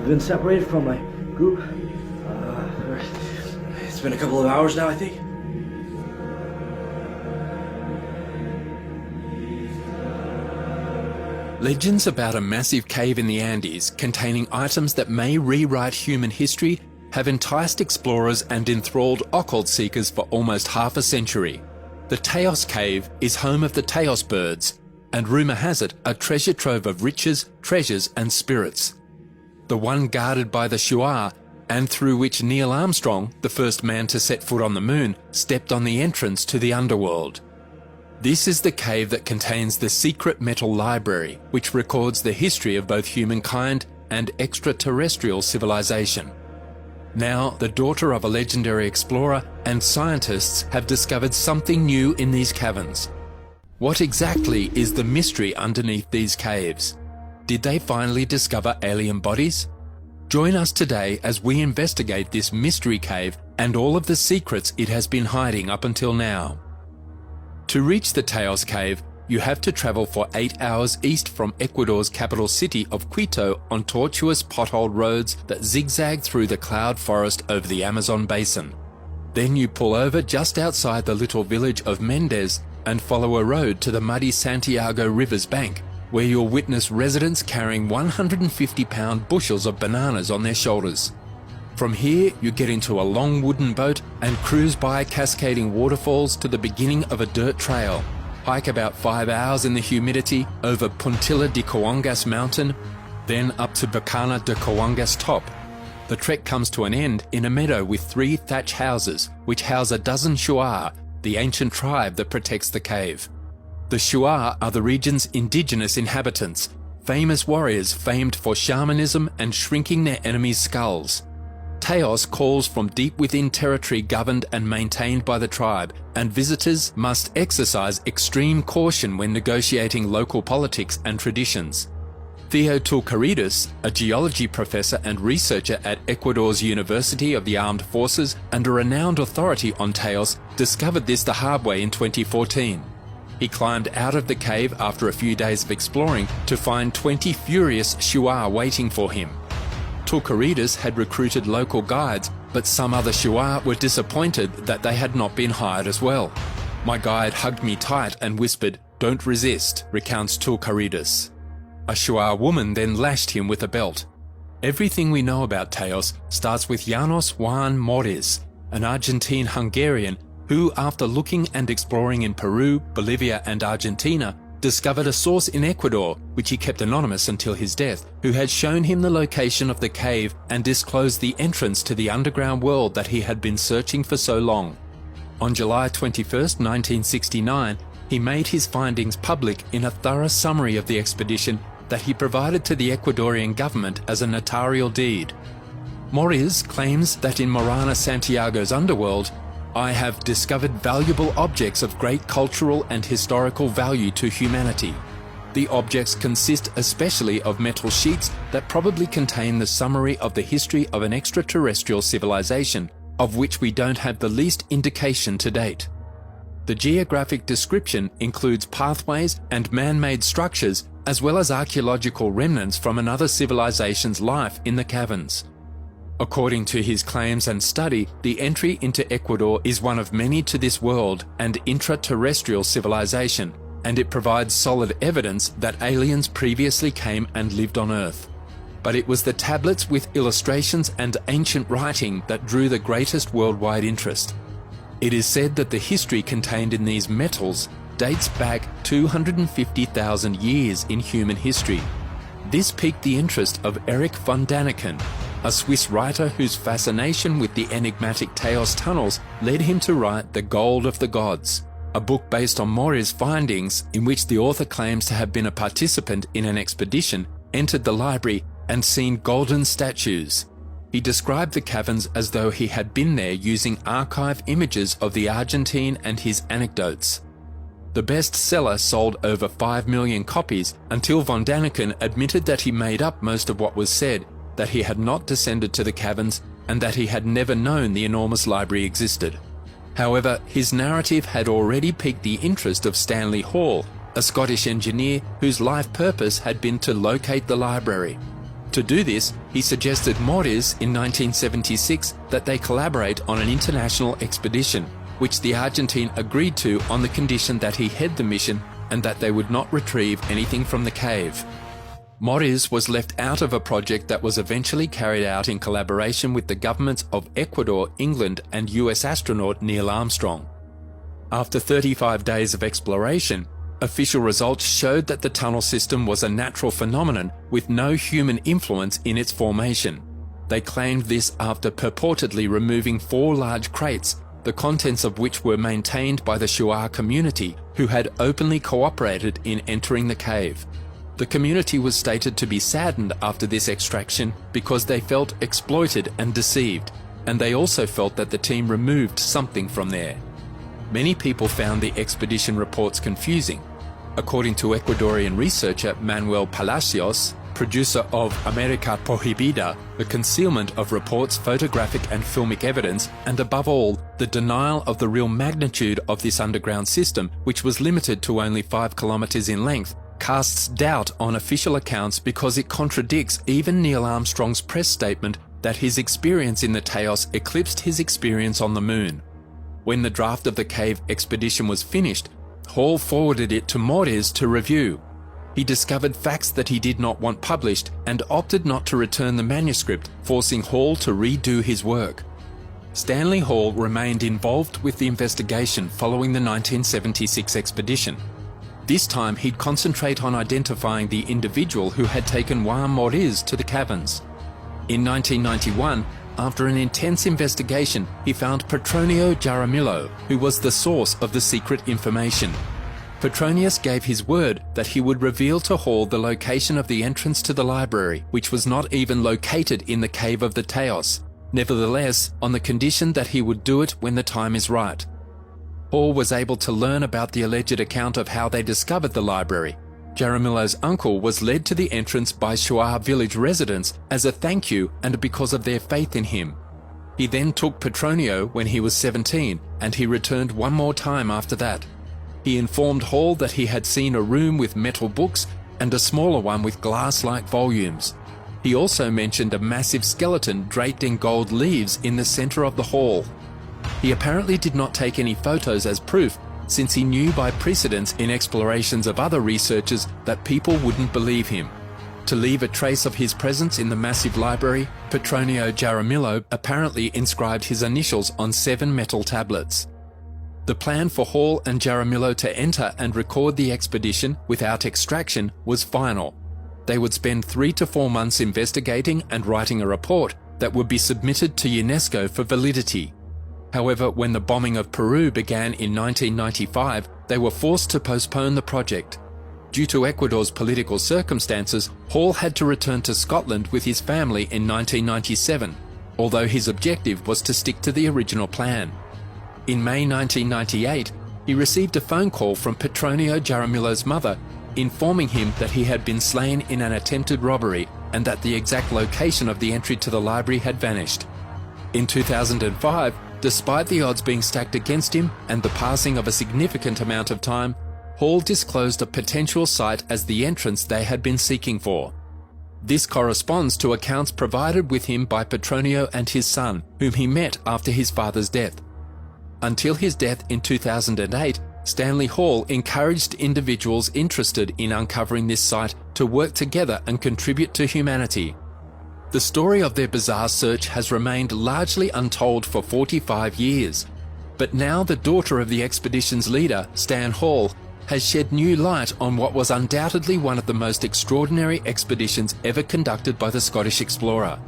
been separated from my group. It's been a couple of hours now, I think. Legends about a massive cave in the Andes containing items that may rewrite human history have enticed explorers and enthralled occult seekers for almost half a century. The Taos Cave is home of the Taos birds, and rumour has it a treasure trove of riches, treasures and spirits. The one guarded by the Shuar, and through which Neil Armstrong, the first man to set foot on the moon, stepped on the entrance to the underworld. This is the cave that contains the secret metal library, which records the history of both humankind and extraterrestrial civilization. Now, the daughter of a legendary explorer and scientists have discovered something new in these caverns. What exactly is the mystery underneath these caves? Did they finally discover alien bodies? Join us today as we investigate this mystery cave and all of the secrets it has been hiding up until now. To reach the Taos Cave, you have to travel for 8 hours east from Ecuador's capital city of Quito on tortuous potholed roads that zigzag through the cloud forest over the Amazon basin. Then you pull over just outside the little village of Mendez and follow a road to the muddy Santiago River's bank, where you'll witness residents carrying 150-pound bushels of bananas on their shoulders. From here, you get into a long wooden boat and cruise by cascading waterfalls to the beginning of a dirt trail. Hike about 5 hours in the humidity over Puntilla de Coangas mountain, then up to Bacana de Coangas top. The trek comes to an end in a meadow with 3 thatch houses, which house a dozen Shuar, the ancient tribe that protects the cave. The Shuar are the region's indigenous inhabitants, famous warriors famed for shamanism and shrinking their enemies' skulls. Taos calls from deep within territory governed and maintained by the tribe, and visitors must exercise extreme caution when negotiating local politics and traditions. Theo Tulcaridis, a geology professor and researcher at Ecuador's University of the Armed Forces and a renowned authority on Taos, discovered this the hard way in 2014. He climbed out of the cave after a few days of exploring to find 20 furious Shuar waiting for him. Tulcaridis had recruited local guides, but some other Shuar were disappointed that they had not been hired as well. My guide hugged me tight and whispered, "Don't resist," recounts Tulcaridis. A Shuar woman then lashed him with a belt. Everything we know about Taos starts with Janos Juan Moriz, an Argentine-Hungarian who, after looking and exploring in Peru, Bolivia and Argentina, discovered a source in Ecuador, which he kept anonymous until his death, who had shown him the location of the cave and disclosed the entrance to the underground world that he had been searching for so long. On July 21, 1969, he made his findings public in a thorough summary of the expedition that he provided to the Ecuadorian government as a notarial deed. Moriz claims that in Morana Santiago's underworld, "I have discovered valuable objects of great cultural and historical value to humanity. The objects consist especially of metal sheets that probably contain the summary of the history of an extraterrestrial civilization, of which we don't have the least indication to date. The geographic description includes pathways and man-made structures, as well as archaeological remnants from another civilization's life in the caverns." According to his claims and study, the entry into Ecuador is one of many to this world and intraterrestrial civilization, and it provides solid evidence that aliens previously came and lived on Earth. But it was the tablets with illustrations and ancient writing that drew the greatest worldwide interest. It is said that the history contained in these metals dates back 250,000 years in human history. This piqued the interest of Erich von Däniken, a Swiss writer whose fascination with the enigmatic Taos tunnels led him to write The Gold of the Gods, a book based on Moriz's findings in which the author claims to have been a participant in an expedition, entered the library and seen golden statues. He described the caverns as though he had been there using archive images of the Argentine and his anecdotes. The bestseller sold over 5 million copies until von Däniken admitted that he made up most of what was said, that he had not descended to the caverns, and that he had never known the enormous library existed. However, his narrative had already piqued the interest of Stanley Hall, a Scottish engineer whose life purpose had been to locate the library. To do this, he suggested Moriz in 1976 that they collaborate on an international expedition, which the Argentine agreed to on the condition that he head the mission and that they would not retrieve anything from the cave. Moriz was left out of a project that was eventually carried out in collaboration with the governments of Ecuador, England, and US astronaut Neil Armstrong. After 35 days of exploration, official results showed that the tunnel system was a natural phenomenon with no human influence in its formation. They claimed this after purportedly removing 4 large crates, the contents of which were maintained by the Shuar community, who had openly cooperated in entering the cave. The community was stated to be saddened after this extraction because they felt exploited and deceived, and they also felt that the team removed something from there. Many people found the expedition reports confusing. According to Ecuadorian researcher Manuel Palacios, producer of America Prohibida, the concealment of reports, photographic and filmic evidence, and above all, the denial of the real magnitude of this underground system, which was limited to only 5 kilometers in length, casts doubt on official accounts because it contradicts even Neil Armstrong's press statement that his experience in the Taos eclipsed his experience on the moon. When the draft of the cave expedition was finished, Hall forwarded it to Moriz to review. He discovered facts that he did not want published and opted not to return the manuscript, forcing Hall to redo his work. Stanley Hall remained involved with the investigation following the 1976 expedition. This time he'd concentrate on identifying the individual who had taken Juan Moriz to the caverns. In 1991, after an intense investigation, he found Petronio Jaramillo, who was the source of the secret information. Petronius gave his word that he would reveal to Hall the location of the entrance to the library, which was not even located in the cave of the Taos, nevertheless, on the condition that he would do it when the time is right. Hall was able to learn about the alleged account of how they discovered the library. Jaramillo's uncle was led to the entrance by Shuar village residents as a thank you and because of their faith in him. He then took Petronio when he was 17, and he returned one more time after that. He informed Hall that he had seen a room with metal books and a smaller one with glass-like volumes. He also mentioned a massive skeleton draped in gold leaves in the center of the hall. He apparently did not take any photos as proof, since he knew by precedence in explorations of other researchers that people wouldn't believe him. To leave a trace of his presence in the massive library, Petronio Jaramillo apparently inscribed his initials on 7 metal tablets. The plan for Hall and Jaramillo to enter and record the expedition without extraction was final. They would spend 3 to 4 months investigating and writing a report that would be submitted to UNESCO for validity. However, when the bombing of Peru began in 1995, they were forced to postpone the project. Due to Ecuador's political circumstances, Hall had to return to Scotland with his family in 1997, although his objective was to stick to the original plan. In May 1998, he received a phone call from Petronio Jaramillo's mother, informing him that he had been slain in an attempted robbery and that the exact location of the entry to the library had vanished. In 2005, despite the odds being stacked against him and the passing of a significant amount of time, Hall disclosed a potential site as the entrance they had been seeking for. This corresponds to accounts provided with him by Petronio and his son, whom he met after his father's death. Until his death in 2008, Stanley Hall encouraged individuals interested in uncovering this site to work together and contribute to humanity. The story of their bizarre search has remained largely untold for 45 years, but now the daughter of the expedition's leader, Stan Hall, has shed new light on what was undoubtedly one of the most extraordinary expeditions ever conducted by the Scottish explorer.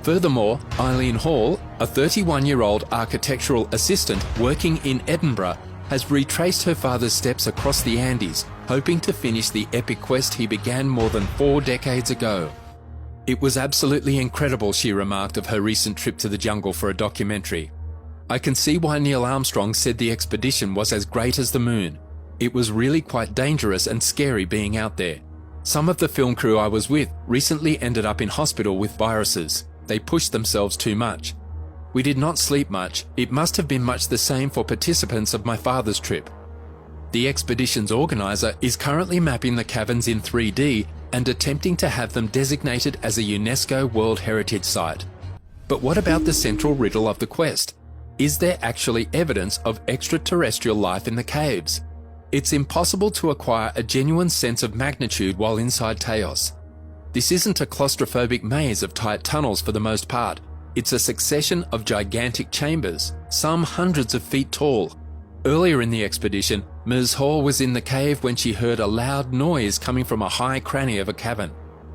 Furthermore, Eileen Hall, a 31-year-old architectural assistant working in Edinburgh, has retraced her father's steps across the Andes, hoping to finish the epic quest he began more than 4 decades ago. "It was absolutely incredible," she remarked of her recent trip to the jungle for a documentary. "I can see why Neil Armstrong said the expedition was as great as the moon. It was really quite dangerous and scary being out there. Some of the film crew I was with recently ended up in hospital with viruses. They pushed themselves too much. We did not sleep much. It must have been much the same for participants of my father's trip." The expedition's organiser is currently mapping the caverns in 3D and attempting to have them designated as a UNESCO World Heritage Site. But what about the central riddle of the quest? Is there actually evidence of extraterrestrial life in the caves? It's impossible to acquire a genuine sense of magnitude while inside Teos. This isn't a claustrophobic maze of tight tunnels for the most part. It's a succession of gigantic chambers, some hundreds of feet tall. Earlier in the expedition, Ms. Hall was in the cave when she heard a loud noise coming from a high cranny of a cavern.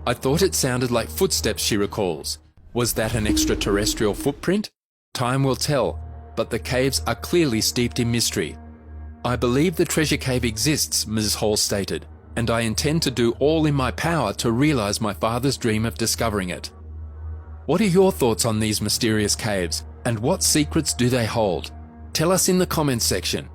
I thought it sounded like footsteps, she recalls. Was that an extraterrestrial footprint? Time will tell, but the caves are clearly steeped in mystery. I believe the treasure cave exists, Ms. Hall stated, and I intend to do all in my power to realise my father's dream of discovering it. What are your thoughts on these mysterious caves, and what secrets do they hold? Tell us in the comments section.